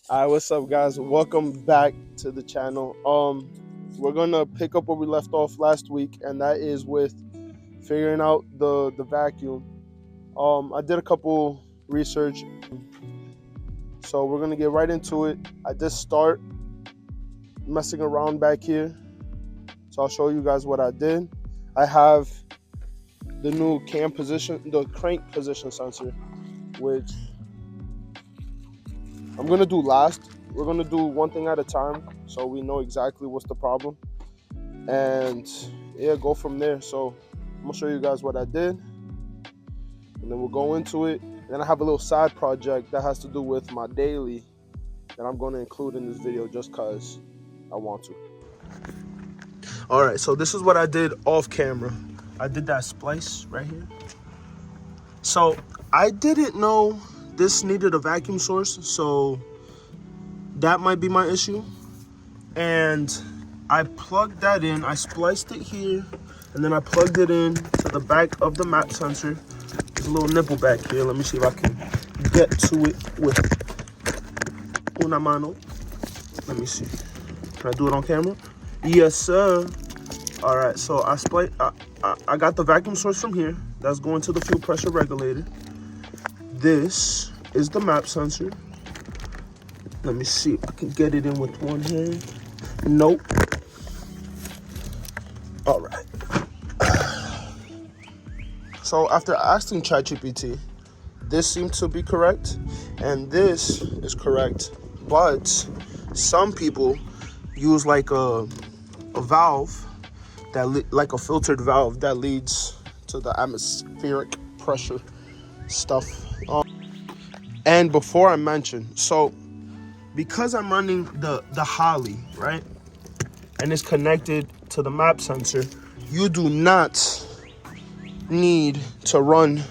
All right, what's up, guys? Welcome back to the channel. We're gonna pick up where we left off last week, and that is with figuring out the vacuum. I did a couple research, so we're gonna get right into it. I did start messing around back here, so I'll show you guys what I did. I have the new the crank position sensor, which I'm gonna do last. We're gonna do one thing at a time, so we know exactly what's the problem, and yeah, go from there. So I'm gonna show you guys what I did, and then we'll go into it. And then I have a little side project that has to do with my daily that I'm going to include in this video just because I want to. All right, so this is what I did off camera. I did that splice right here. So I didn't know this needed a vacuum source, so that might be my issue. And I plugged that in, I spliced it here, and then I plugged it in to the back of the map sensor. There's a little nipple back here. Let me see if I can get to it with una mano. Let me see. Can I do it on camera? Yes, sir. All right, so I got the vacuum source from here. That's going to the fuel pressure regulator. This is the map sensor. Let me see if I can get it in with one hand. Nope. All right. So after asking ChatGPT, this seemed to be correct, and this is correct. But some people use like a valve like a filtered valve that leads to the atmospheric pressure stuff. And before I mention, so because I'm running the Holly, right, and it's connected to the map sensor, you do not need to run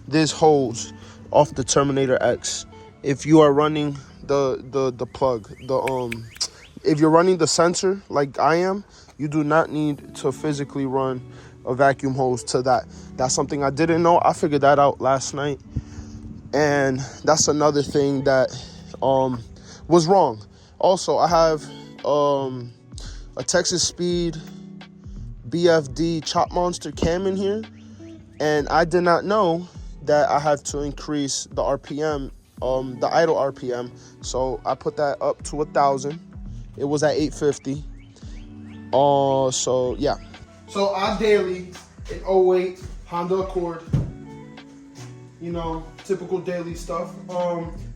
this hose off the Terminator X if you are running the plug. If you're running the sensor like I am, you do not need to physically run a vacuum hose to that. That's something I didn't know. I figured that out last night, and that's another thing that was wrong. Also, I have a Texas Speed BFD Chop Monster cam in here, and I did not know that I have to increase the RPM, the idle RPM. So I put that up to 1,000. It was at 850. So yeah. So our daily in '08 Honda Accord. You know, typical daily stuff.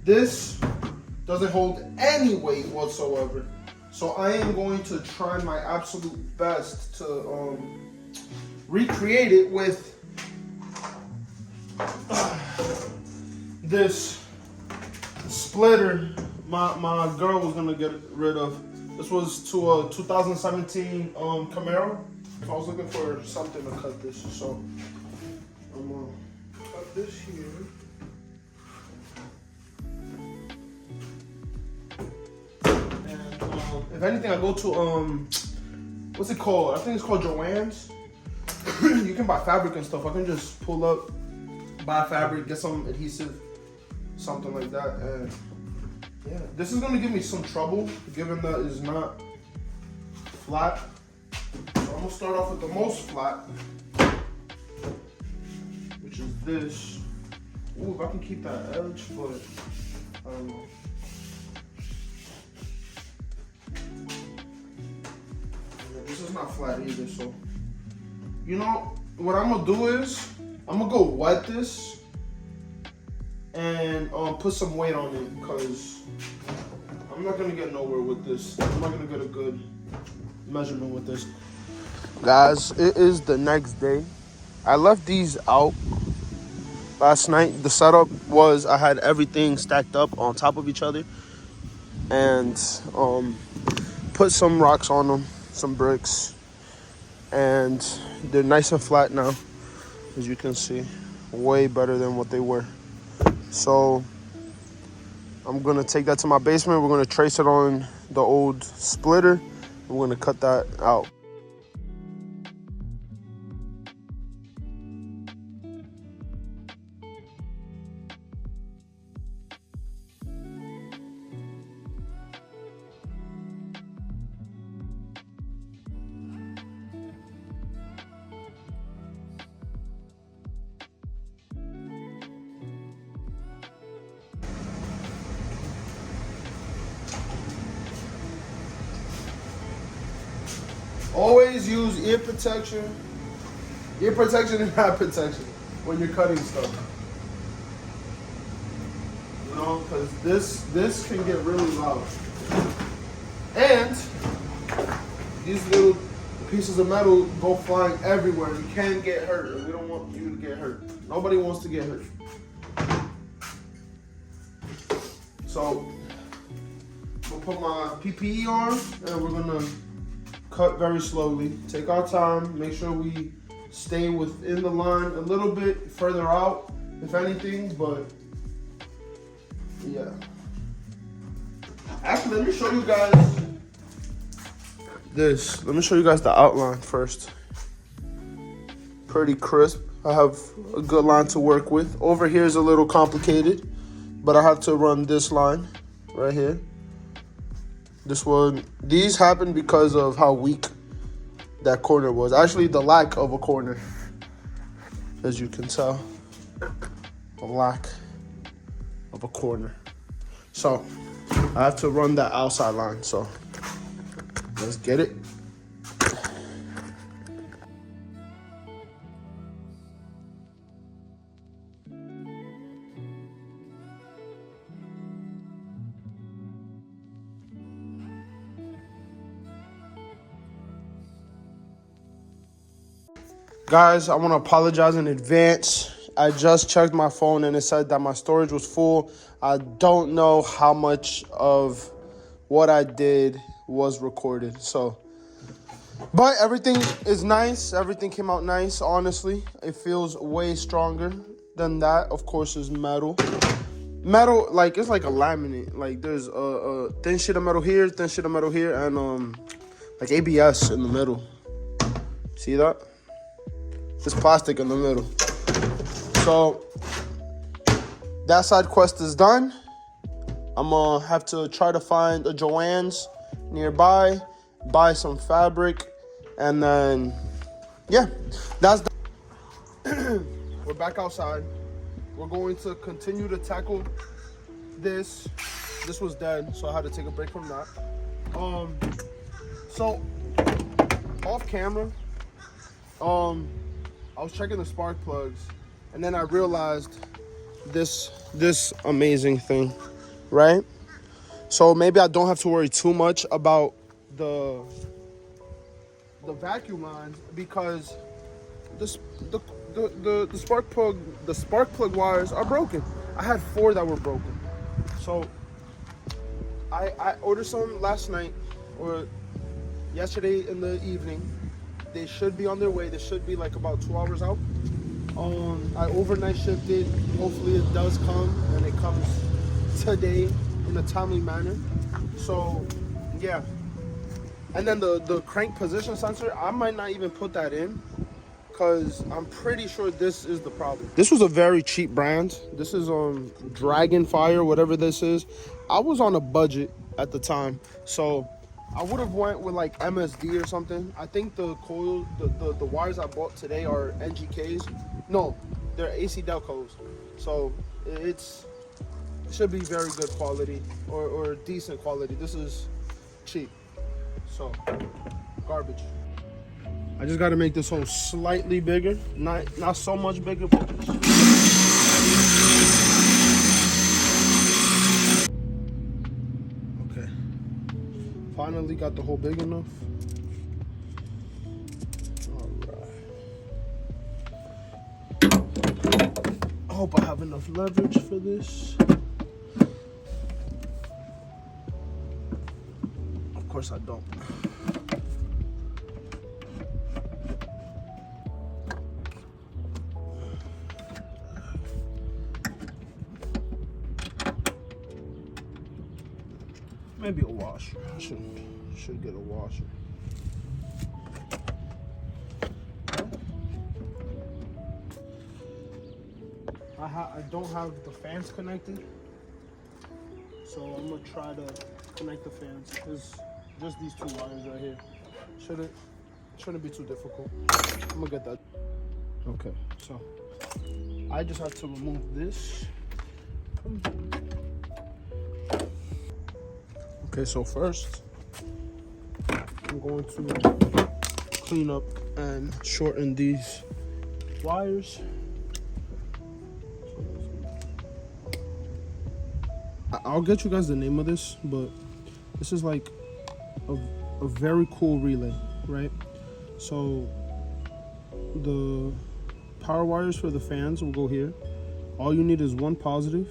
This doesn't hold any weight whatsoever. So I am going to try my absolute best to recreate it with this splitter my girl was gonna get rid of. This was to a 2017 Camaro. So I was looking for something to cut this. So I'm gonna cut this here. And if anything, I go to what's it called? I think it's called Joann's. You can buy fabric and stuff. I can just pull up, buy fabric, get some adhesive, something like that, and yeah, this is gonna give me some trouble given that it's not flat. So I'm gonna start off with the most flat, which is this. Ooh, if I can keep that edge, but I don't know. Yeah, this is not flat either, so you know what I'm gonna do is I'm gonna go wet this and put some weight on it, because I'm not gonna get nowhere with this. I'm not gonna get a good measurement with this. Guys, it is the next day. I left these out last night. The setup was I had everything stacked up on top of each other and put some rocks on them, some bricks, and they're nice and flat now, as you can see. Way better than what they were. So I'm gonna take that to my basement. We're gonna trace it on the old splitter. We're gonna cut that out. Always use ear protection. Ear protection and eye protection when you're cutting stuff. You know, because this can get really loud. And these little pieces of metal go flying everywhere. You can get hurt, and we don't want you to get hurt. Nobody wants to get hurt. So, we'll put my PPE on, and we're gonna cut very slowly. Take our time, make sure we stay within the line a little bit further out, if anything, but yeah. Actually, let me show you guys this. Let me show you guys the outline first. Pretty crisp. I have a good line to work with. Over here is a little complicated, but I have to run this line right here. This one, these happened because of how weak that corner was. Actually, the lack of a corner, as you can tell. The lack of a corner. So, I have to run that outside line. So, let's get it. Guys, I want to apologize in advance. I just checked my phone and it said that my storage was full. I don't know how much of what I did was recorded. So, but everything is nice. Everything came out nice, honestly. It feels way stronger than that. Of course, is metal. Metal, like, it's like a laminate. Like, there's a thin sheet of metal here, thin sheet of metal here, and like ABS in the middle. See that? There's plastic in the middle. So that side quest is done. I'm gonna have to try to find a Joann's nearby, buy some fabric, and then yeah, that's done. We're back outside. We're going to continue to tackle this. This was dead, so I had to take a break from that. So off camera, I was checking the spark plugs, and then I realized this amazing thing, right? So maybe I don't have to worry too much about the vacuum lines, because the spark plug wires are broken. I had 4 that were broken. So I ordered some last night or yesterday in the evening. They should be on their way. They should be like about 2 hours out. I overnight shipped it. Hopefully it does come, and it comes today in a timely manner. So yeah. And then the crank position sensor, I might not even put that in, because I'm pretty sure this is the problem. This was a very cheap brand. This is Dragonfire, whatever this is. I was on a budget at the time, so I would have went with like MSD or something. I think the coil, the wires I bought today are NGKs. No, they're AC Delcos. So it should be very good quality or decent quality. This is cheap. So garbage. I just got to make this hole slightly bigger, not so much bigger, but okay. Finally got the hole big enough. All right. I hope I have enough leverage for this. Of course I don't. Maybe a washer. I should get a washer. I don't have the fans connected, so I'm gonna try to connect the fans. There's just these 2 wires right here. Shouldn't be too difficult. I'm gonna get that. Okay, so I just have to remove this. Okay, so first I'm going to clean up and shorten these wires. I'll get you guys the name of this, but this is like a very cool relay, right? So the power wires for the fans will go here. All you need is one positive,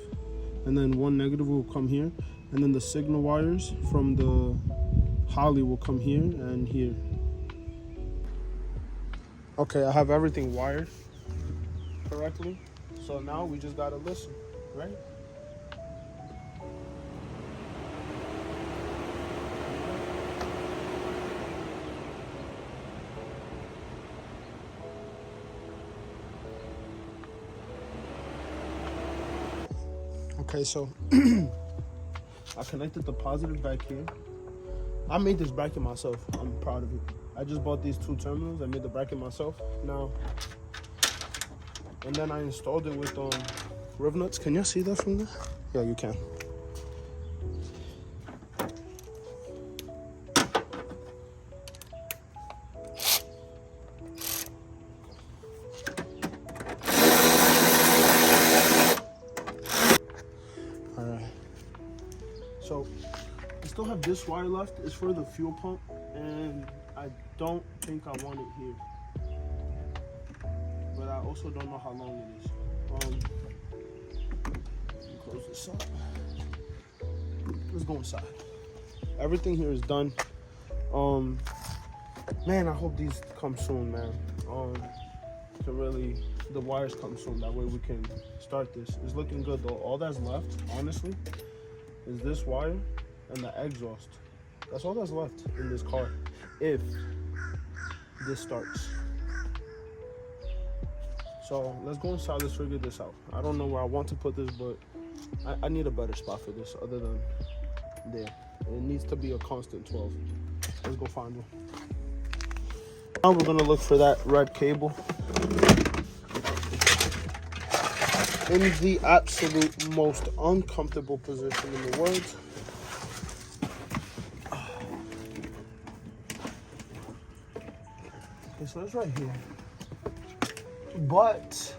and then one negative will come here, and then the signal wires from the Holly will come here and here. Okay, I have everything wired correctly, so now we just gotta listen, right? Okay, so I connected the positive back here. I made this bracket myself. I'm proud of it. I just bought these two terminals. I made the bracket myself now. And then I installed it with riv nuts. Can you see that from there? Yeah, you can. All right. So I still have this wire left. It's for the fuel pump, and I don't think I want it here. But I also don't know how long it is. Let me close this up. Let's go inside. Everything here is done. Man, I hope these come soon, man. The wires come soon. That way we can start this. It's looking good though. All that's left, honestly, is this wire and the exhaust. That's all that's left in this car, if this starts. So let's go inside, let's figure this out. I don't know where I want to put this, but I need a better spot for this other than there. It needs to be a constant 12. Let's go find one. Now we're gonna look for that red cable in the absolute most uncomfortable position in the world. Okay, so it's right here. But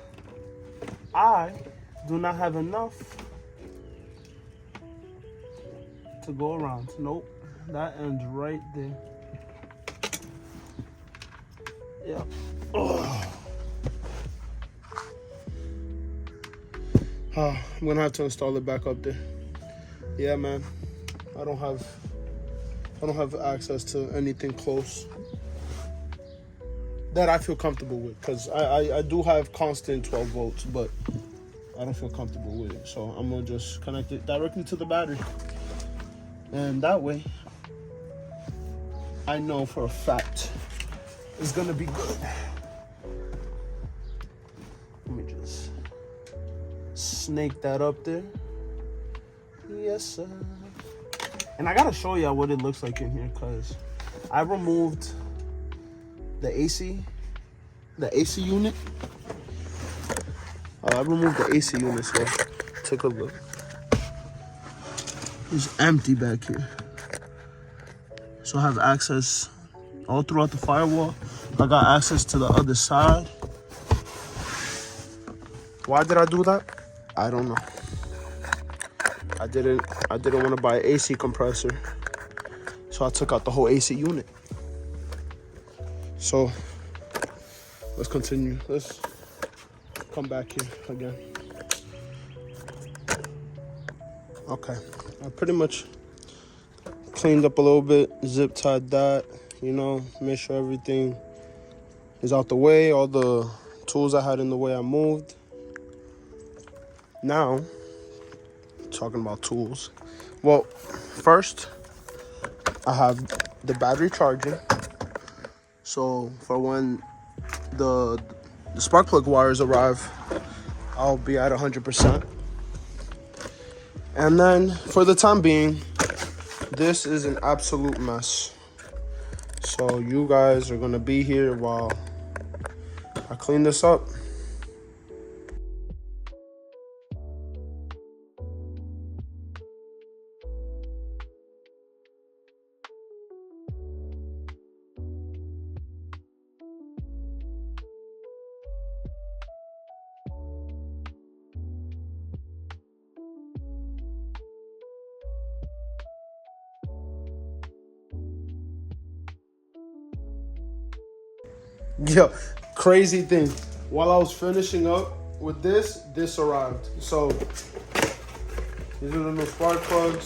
I do not have enough to go around. Nope, that ends right there. Yeah. I'm gonna have to install it back up there. Yeah, man. I don't have access to anything close that I feel comfortable with, because I do have constant 12 volts, but I don't feel comfortable with it. So I'm gonna just connect it directly to the battery. And that way, I know for a fact it's gonna be good. Let me just snake that up there. Yes, sir. And I gotta show y'all what it looks like in here, because I removed the AC unit. I removed the AC unit, so take a look. It's empty back here. So I have access all throughout the firewall. I got access to the other side. Why did I do that? I don't know. I didn't want to buy an AC compressor, so I took out the whole AC unit. So let's continue. Let's come back here again. Okay, I pretty much cleaned up a little bit, zip tied that, you know, make sure everything is out the way. All the tools I had in the way I moved. Now, talking about tools. Well, first, I have the battery charging. So for when the spark plug wires arrive, I'll be at 100%. And then for the time being, this is an absolute mess. So you guys are gonna be here while I clean this up. Yo, crazy thing. While I was finishing up with this arrived. So these are the new spark plug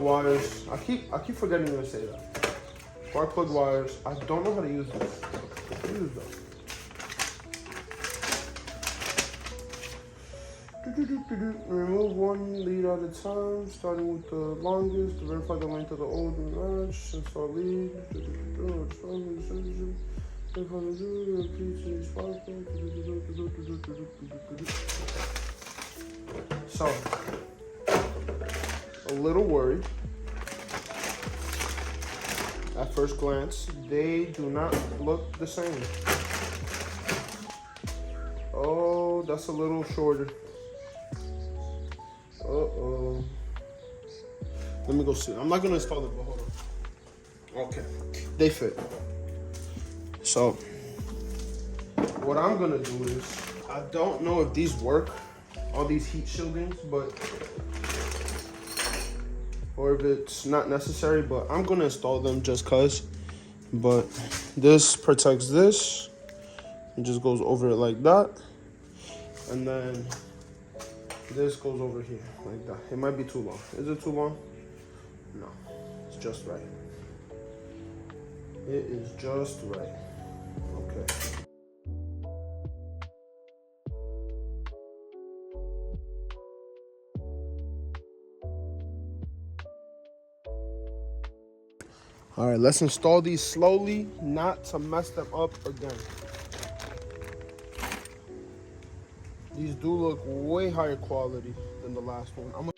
wires. I keep forgetting to say that. Spark plug wires. I don't know how to use this. Use them. Remove one lead at a time, starting with the longest to verify the length of the old match. Install lead. So, a little worried. At first glance, they do not look the same. Oh, that's a little shorter. Uh-oh. Let me go see. I'm not gonna install it, but hold on. Okay, they fit. So, what I'm gonna do is, I don't know if these work, all these heat shieldings, or if it's not necessary, but I'm gonna install them just cause. But this protects this. It just goes over it like that. And then this goes over here like that. It might be too long. Is it too long? No, it's just right. It is just right. Okay. All right, let's install these slowly, not to mess them up again. These do look way higher quality than the last one.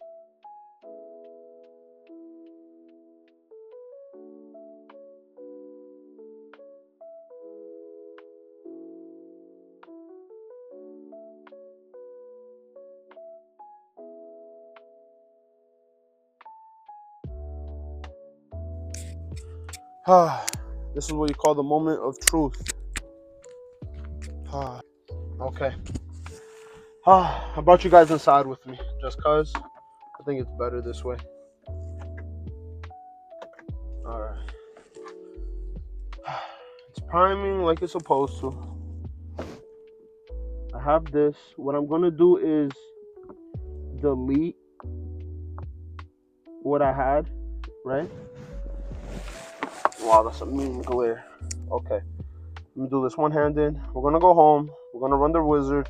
This is what you call the moment of truth. Okay. I brought you guys inside with me just cause I think it's better this way. All right. It's priming like it's supposed to. I have this. What I'm gonna do is delete what I had, right? Wow, that's a mean glare. Okay. Let me do this one-handed. We're gonna go home. We're gonna run the wizard.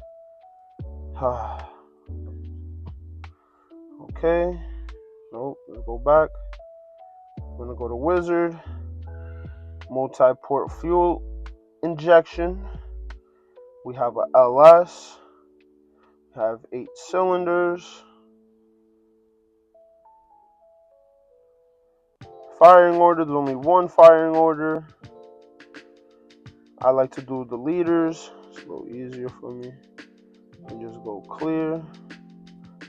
Okay. Nope. Let's go back. We're gonna go to wizard. Multi-port fuel injection. We have a LS. We have 8 cylinders. Firing order. There's only one firing order. I like to do the liters. It's a little easier for me. And just go clear.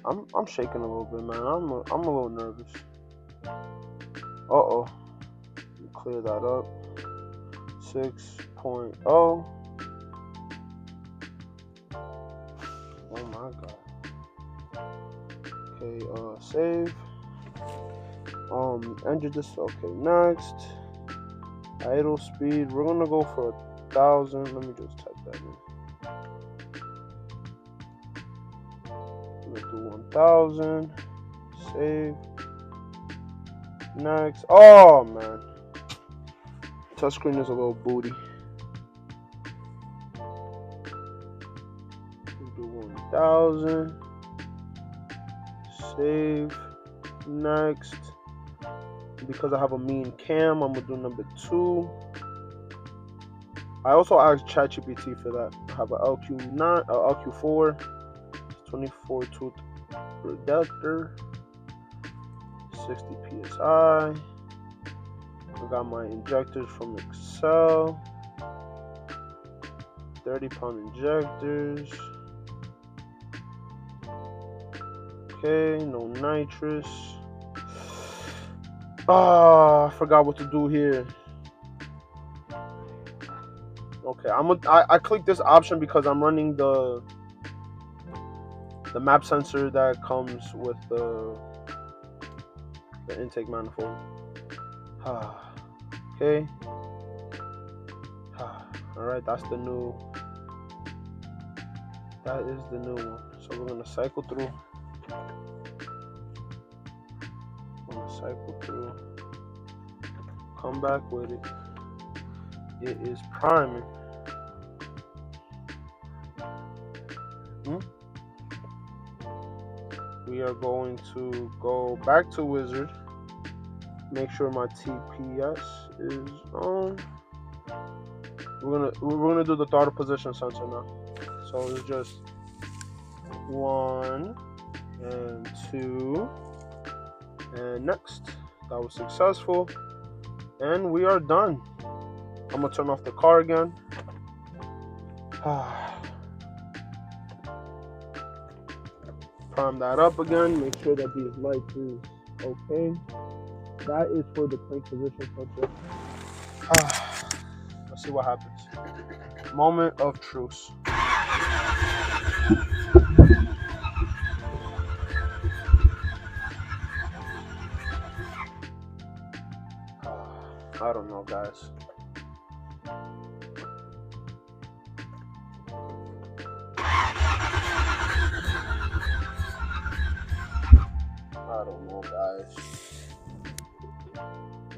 I'm shaking a little bit, man. I'm a little nervous. Uh-oh. Clear that up. 6.0. Oh my god. Okay, save. Enter this. Okay, next. Idle speed. We're gonna go for 1,000. Let me just type that in. Let's do 1,000. Save. Next. Oh man. Touchscreen is a little booty. We'll do 1,000. Save. Next. Because I have a mean cam, I'm gonna do number 2. I also asked ChatGPT for that. I have a LQ9, LQ4, 24 tooth reductor, 60 psi. I got my injectors from Excel, 30-pound injectors. Okay, no nitrous. I forgot what to do here. Okay, I clicked this option because I'm running the map sensor that comes with the intake manifold. Okay. All right, that is the new one. So we're gonna cycle through. Come back with it. It is priming. We are going to go back to Wizard. Make sure my TPS is on. We're gonna do the throttle position sensor now. So it's just 1 and 2 and next. That was successful and we are done. I'm gonna turn off the car again. Prime that up again. Make sure that these lights is okay. That is for the crank position sensor. Let's see what happens. Moment of truce. I don't know, guys. I don't know, guys.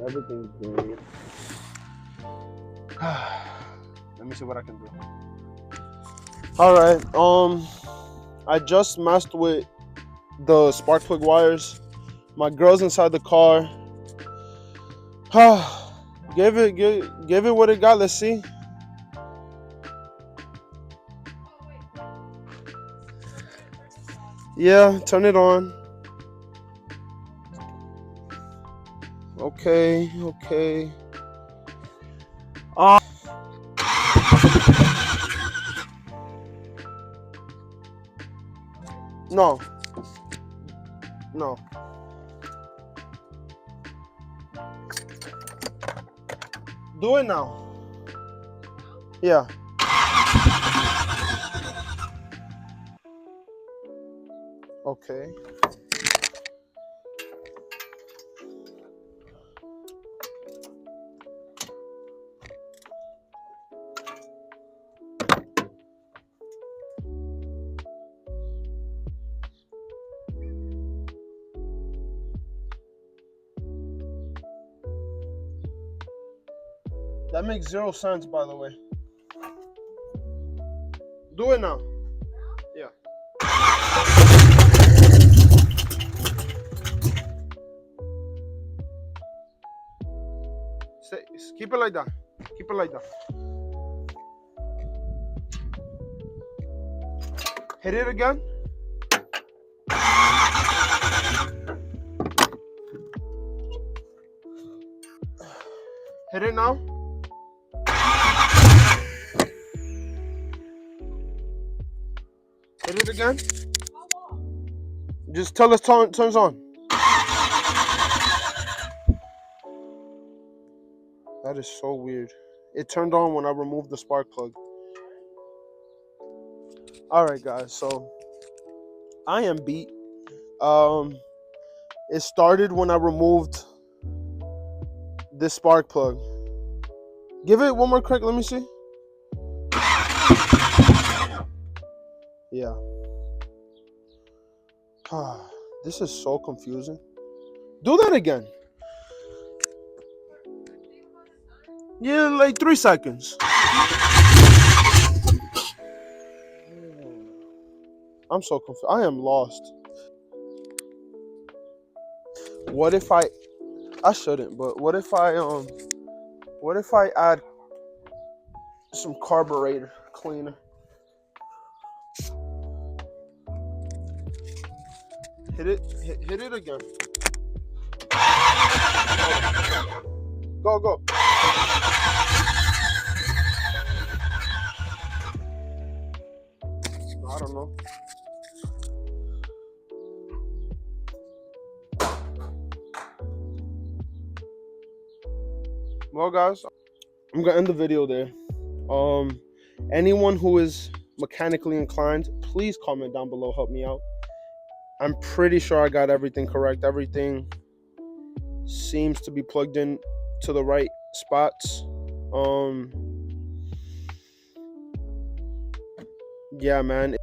Everything's great. Let me see what I can do. All right. I just messed with the spark plug wires. My girl's inside the car. Give it what it got. Let's see. Yeah, turn it on. Okay. No. Do it now. Yeah. Okay. That makes 0 sense, by the way. Do it now. Yeah. Keep it like that. Hit it again. Hit it now. Hit it again. Just tell us turns on. That is so weird. It turned on when I removed the spark plug. Alright, guys, so I am beat. It started when I removed this spark plug. Give it one more crack, let me see. Yeah. This is so confusing. Do that again. Yeah, like 3 seconds. I'm so confused. I am lost. What if I shouldn't, but what if I add some carburetor cleaner? Hit it again. Go. I don't know. Well, guys, I'm gonna end the video there. Anyone who is mechanically inclined, please comment down below, help me out. I'm pretty sure I got everything correct. Everything seems to be plugged in to the right spots. Yeah, man.